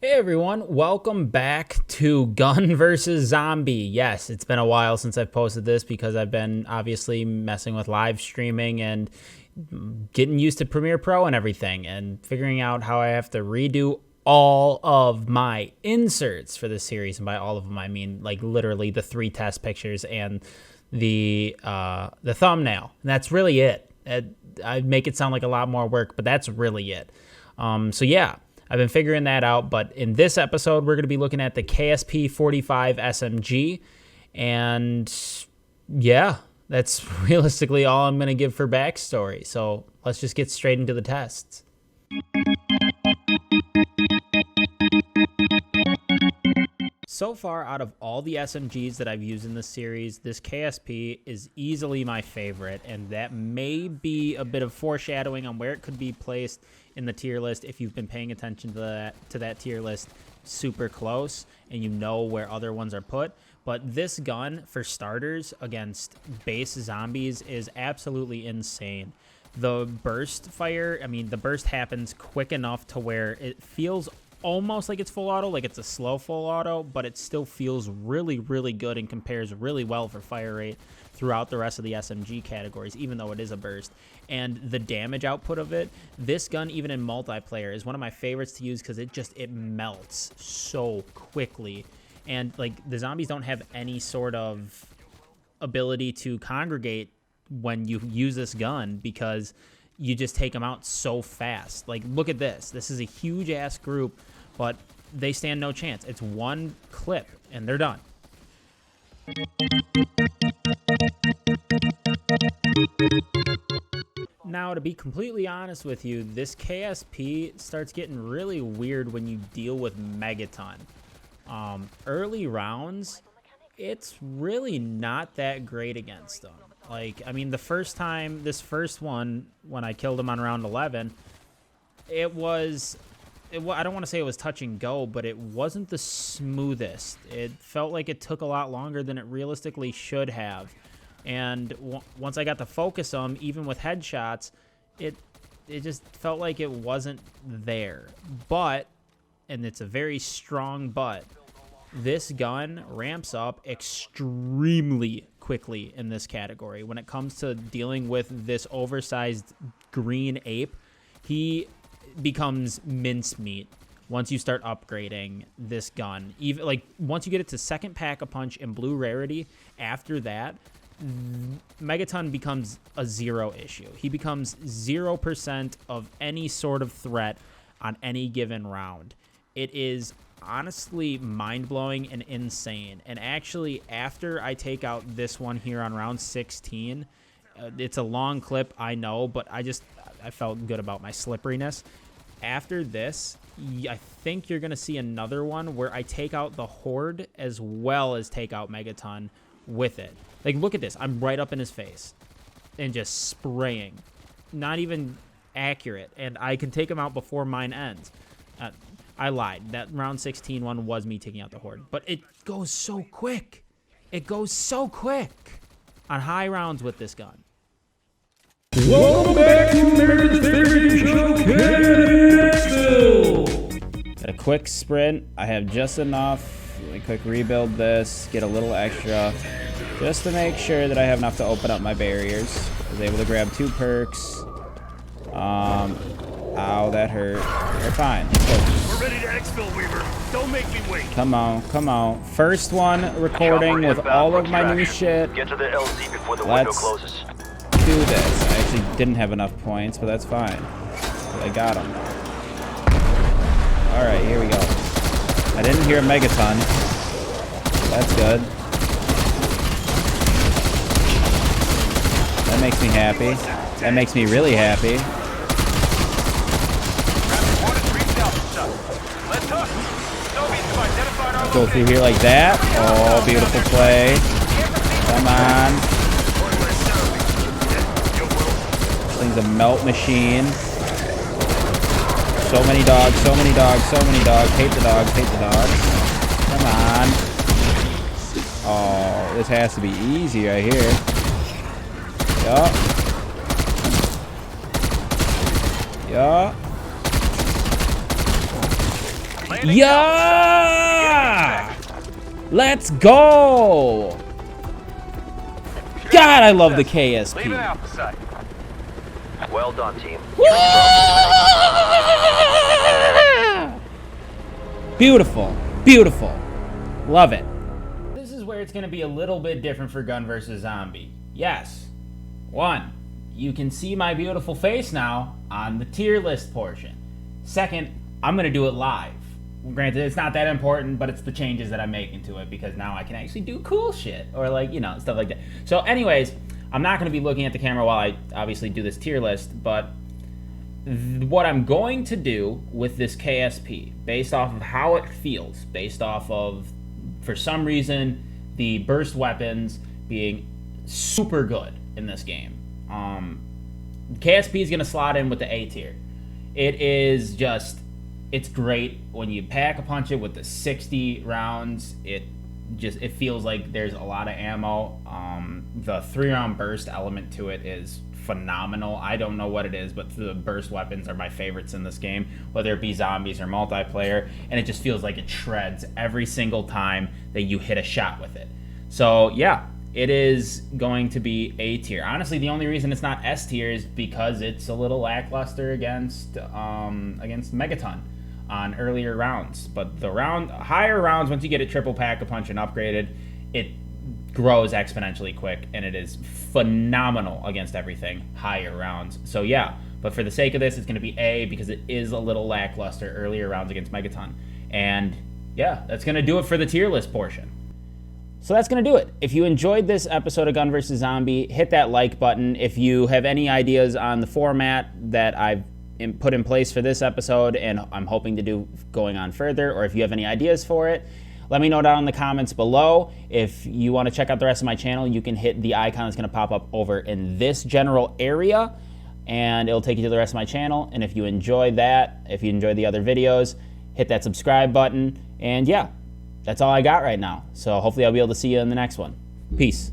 Hey everyone, welcome back to Gun vs. Zombie. Yes, it's been a while since I've posted this because I've been obviously messing with live streaming and getting used to Premiere Pro and everything and figuring out how I have to redo all of my inserts for this series. And by all of them, I mean like literally the 3 test pictures and the thumbnail. And that's really it. I make it sound like a lot more work, but that's really it. So yeah. I've been figuring that out, but in this episode, we're going to be looking at the KSP 45 SMG, and yeah, that's realistically all I'm going to give for backstory, so let's just get straight into the tests. So far, out of all the SMGs that I've used in this series, this KSP is easily my favorite, and that may be a bit of foreshadowing on where it could be placed in the tier list if you've been paying attention to that tier list super close and you know where other ones are put. But this gun, for starters, against base zombies is absolutely insane. The burst fire, the burst happens quick enough to where it feels almost like it's full auto, like it's a slow full auto, but it still feels really, really good and compares really well for fire rate throughout the rest of the SMG categories, even though it is a burst. And the damage output of it, this gun, even in multiplayer, is one of my favorites to use because it melts so quickly. And like the zombies don't have any sort of ability to congregate when you use this gun because you just take them out so fast. Like, look at this. This is a huge ass group, but they stand no chance. It's one clip and they're done. Now, to be completely honest with you, this KSP starts getting really weird when you deal with Megaton. Early rounds, it's really not that great against them. Like, the first time, this first one, when I killed him on round 11, I don't want to say it was touch and go, but it wasn't the smoothest. It felt like it took a lot longer than it realistically should have. And once I got to focus them, even with headshots, it just felt like it wasn't there. But, and it's a very strong but, this gun ramps up extremely quickly in this category. When it comes to dealing with this oversized green ape, he becomes mincemeat once you start upgrading this gun. Even like once you get it to second pack-a-punch and blue rarity, after that, Megaton becomes a zero issue. He becomes 0% of any sort of threat on any given round. It is honestly mind-blowing and insane. And actually, after I take out this one here on round 16, it's a long clip, I know, but I felt good about my slipperiness. After this, I think you're going to see another one where I take out the Horde as well as take out Megaton with it. Like, look at this. I'm right up in his face and just spraying. Not even accurate. And I can take him out before mine ends. I lied. That round 16 one was me taking out the Horde. But it goes so quick. It goes so quick on high rounds with this gun. Welcome back to America's favorite show, KSP. Got a quick sprint. I have just enough. Let me quick rebuild this. Get a little extra. Just to make sure that I have enough to open up my barriers. I was able to grab 2 perks. Ow, that hurt. We're fine. We're ready to exfil, Weaver. Don't make me wait. Come on, come on. First one recording with all of my new shit. Get to the LZ before the window closes. Do this. I actually didn't have enough points, but that's fine. I got him. Alright, here we go. I didn't hear a Megaton. That's good. That makes me happy. That makes me really happy. Go through here like that. Oh, beautiful play. Come on. This thing's a melt machine. So many dogs, so many dogs, so many dogs. Hate the dogs, hate the dogs. Come on. Oh, this has to be easy right here. Yup. Yup. Yeah! Let's go! God, I love the KSP. Well done, team. Beautiful, beautiful. Love it. This is where it's going to be a little bit different for Gun vs. Zombie. Yes. 1, you can see my beautiful face now on the tier list portion. 2nd, I'm going to do it live. Granted, it's not that important, but it's the changes that I'm making to it because now I can actually do cool shit or like, you know, stuff like that. So anyways, I'm not going to be looking at the camera while I obviously do this tier list, but what I'm going to do with this KSP, based off of how it feels, based off of, for some reason, the burst weapons being super good in this game. KSP is going to slot in with the A tier. It is just, it's great when you pack a punch it with the 60 rounds. It feels like there's a lot of ammo. The 3-round burst element to it is phenomenal. I don't know what it is, but the burst weapons are my favorites in this game, whether it be zombies or multiplayer, and it just feels like it shreds every single time that you hit a shot with it. So yeah, it is going to be A tier. Honestly, the only reason it's not S tier is because it's a little lackluster against Megaton on earlier rounds. But the higher rounds, once you get it triple pack-a-punch and upgraded, it grows exponentially quick, and it is phenomenal against everything higher rounds. So yeah, but for the sake of this, it's going to be A because it is a little lackluster earlier rounds against Megaton. And yeah, that's going to do it for the tier list portion. So that's going to do it. If you enjoyed this episode of Gun vs. Zombie, hit that like button. If you have any ideas on the format that I've put in place for this episode and I'm hoping to do going on further, or if you have any ideas for it, let me know down in the comments below. If you want to check out the rest of my channel, you can hit the icon that's going to pop up over in this general area, and it'll take you to the rest of my channel. And if you enjoy that, if you enjoy the other videos, hit that subscribe button. And yeah, that's all I got right now. So hopefully I'll be able to see you in the next one. Peace.